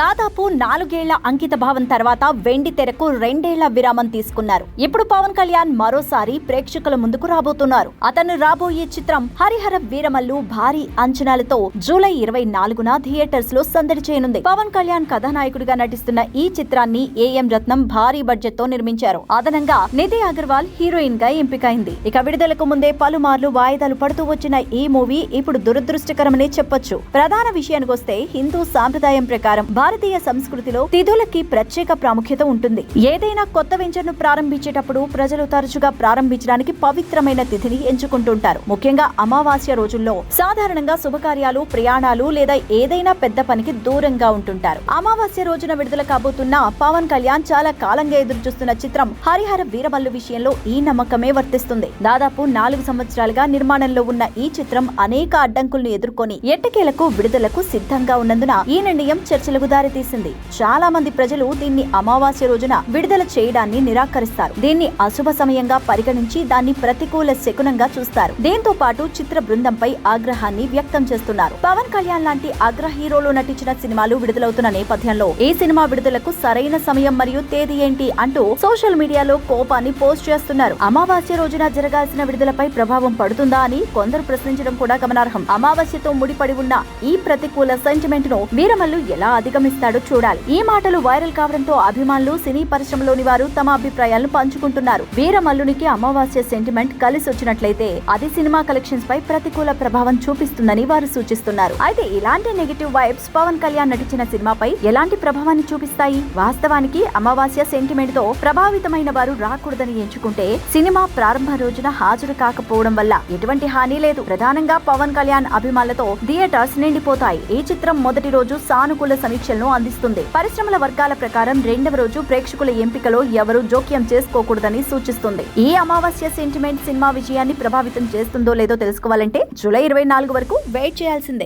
దాదాపు 4 ఏళ్ల అంకిత భావం తర్వాత వెండి తెరకు 2 ఏళ్ల విరామం తీసుకున్నారు. ఇప్పుడు పవన్ కళ్యాణ్ మరోసారి ప్రేక్షకుల ముందుకు రాబోతున్నారు. అతను రాబోయే చిత్రం హరిహర వీరమల్లు భారీ అంచనాలతో జూలై 24న థియేటర్స్ లో సందడి చేయనుంది. పవన్ కళ్యాణ్ కథానాయకుడిగా నటిస్తున్న ఈ చిత్రాన్ని ఏఎం రత్నం భారీ బడ్జెట్ తో నిర్మించారు. అదనంగా నిధి అగర్వాల్ హీరోయిన్ గా ఎంపికైంది. ఇక విడుదలకు ముందే పలుమార్లు వాయిదాలు పడుతూ వచ్చిన ఈ మూవీ ఇప్పుడు దురదృష్టకరమనే చెప్పొచ్చు. ప్రధాన విషయానికొస్తే హిందూ సాంప్రదాయం ప్రకారం భారతీయ సంస్కృతిలో తిథులకి ప్రత్యేక ప్రాముఖ్యత ఉంటుంది. ఏదైనా కొత్త వెంచర్ ను ప్రారంభించేటప్పుడు ప్రజలు తరచుగా ప్రారంభించడానికి పవిత్రమైన తిథిని ఎంచుకుంటుంటారు. ముఖ్యంగా అమావాస్య రోజుల్లో సాధారణంగా శుభకార్యాలు, ప్రయాణాలు లేదా ఏదైనా పెద్ద పనికి దూరంగా ఉంటుంటారు. అమావాస్య రోజున విడుదల కాబోతున్న పవన్ కళ్యాణ్ చాలా కాలంగా ఎదురుచూస్తున్న చిత్రం హరిహర వీరమల్లు విషయంలో ఈ నమ్మకమే వర్తిస్తుంది. దాదాపు 4 సంవత్సరాలుగా నిర్మాణంలో ఉన్న ఈ చిత్రం అనేక అడ్డంకులను ఎదుర్కొని ఎట్టకేలకు విడుదలకు సిద్ధంగా ఉన్నందున ఈ నిర్ణయం చర్చలకు దారితీసింది. చాలా మంది ప్రజలు దీన్ని అమావాస్య రోజున విడుదల చేయడాన్ని నిరాకరిస్తారు. దీన్ని అశుభ సమయంగా పరిగణించి దాన్ని ప్రతికూల శకునంగా చూస్తారు. దీంతో పాటు చిత్ర బృందంపై ఆగ్రహాన్ని వ్యక్తం చేస్తున్నారు. పవన్ కళ్యాణ్ లాంటి అగ్ర హీరోలు నటించిన సినిమాలు విడుదలవుతున్న నేపథ్యంలో ఈ సినిమా విడుదలకు సరైన సమయం మరియు తేదీ ఏంటి అంటూ సోషల్ మీడియాలో కోపాన్ని పోస్ట్ చేస్తున్నారు. అమావాస్య రోజున జరగాల్సిన విడుదలపై ప్రభావం పడుతుందా అని కొందరు ప్రశ్నించడం కూడా గమనార్హం. అమావాస్యతో ముడిపడి ఉన్న ఈ ప్రతికూల సెంటిమెంట్ ను వీరమల్లు ఎలా అధిగమిస్తాడో చూడాలి. ఈ మాటలు వైరల్ కావడంతో అభిమానులు, సినీ పరిశ్రమలోని వారు తమ అభిప్రాయాలను పంచుకుంటున్నారు. వీరమల్లునికి అమావాస్య సెంటిమెంట్ కలిసి వచ్చినట్లయితే అది సినిమా కలెక్షన్స్ పై ప్రతికూల ప్రభావం చూపిస్తుందని వారు సూచిస్తున్నారు. అయితే ఇలాంటి నెగటివ్ వైబ్స్ పవన్ కళ్యాణ్ నటించిన సినిమాపై ఎలాంటి ప్రభావాన్ని చూపిస్తాయి? వాస్తవానికి అమావాస్య సెంటిమెంట్ తో ప్రభావితమైన వారు రాకూడదని ఎంచుకుంటే సినిమా ప్రారంభ రోజున హాజరు కాకపోవడం వల్ల ఎటువంటి హాని లేదు. ప్రధానంగా పవన్ కళ్యాణ్ అభిమానులతో థియేటర్స్ నిండిపోతాయి. ఈ చిత్రం మొదటి రోజు సానుకూల సమీక్షలను అందిస్తుంది. పరిశ్రమల వర్గాల ప్రకారం రెండవ రోజు ప్రేక్షకుల ఎంపికలో ఎవరూ జోక్యం చేసుకోకూడదని సూచిస్తుంది. ఈ అమావాస్య సెంటిమెంట్ సినిమా విజయాన్ని ప్రభావితం చేస్తుందో లేదో తెలుసుకోవాలంటే జూలై 24 వరకు వెయిట్ చేయాల్సిందే.